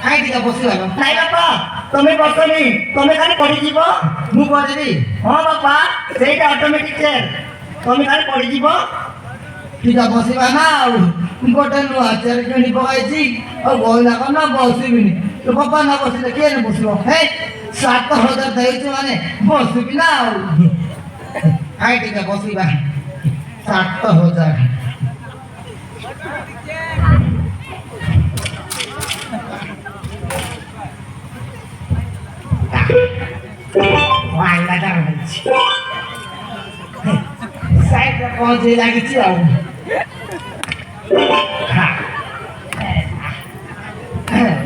ଖାଇ ଟିକେ ବସିଗଲ ନାଇଁ ବାପା ତମେ ବସନି ତମେ ଖାଲି ପଡ଼ିଯିବ ମୁଁ ପଢ଼ିବି ହଁ ବାପା ସେଇଟା ଅଟୋମେଟିକ୍ ଚେୟାର ତମେ ଖାଲି ପଡ଼ିଯିବ ଟିକେ ବସିବା ନା ଆଉ ଗୋଟେ ନୂଆ ଚେୟାର କିଣି ପକାଇଛି ଆଉ ବହିଲା କ'ଣ ବସିବିନି ତୋ ବାପା ନା ବସିଲେ କିଏ ବସିବ ହେ 7,000 ଦେଇଛୁ ମାନେ ବସିବି ନା ଆଉ ଖାଇ ଟିକେ ବସିବା 7,000 ଭାଇଲାଟା ରହିଛି ସାଇଡ଼ରେ ପହଞ୍ଚେଇ ଲାଗିଛି ଆଉ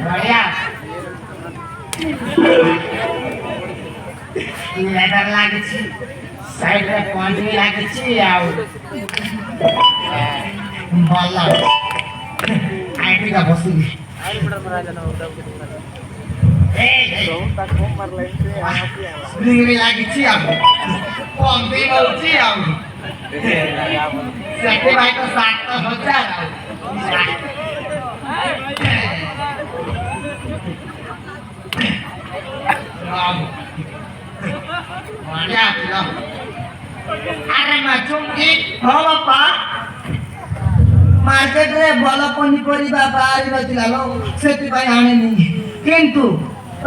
ବଢ଼ିଆ ଲେଦର ଲାଗିଛି ସାଇଡ଼ରେ ପହଞ୍ଚେଇ ଲାଗିଛି ଆଉ ଭଲ ଆଇଟିକା ବସିବି ଲାଗିଛି ଆଉ ପନ୍ଦେ ହଉଛି ଆଉ ସେଥିପାଇଁ ତ 7,000 ଆରେ ମାଛୁଙ୍କି ହଁ ବାପା ମାର୍କେଟରେ ଭଲ ପନିପରିବା ବାହାରି ନଥିଲା ସେଥିପାଇଁ ଆଣିନି କିନ୍ତୁ ତ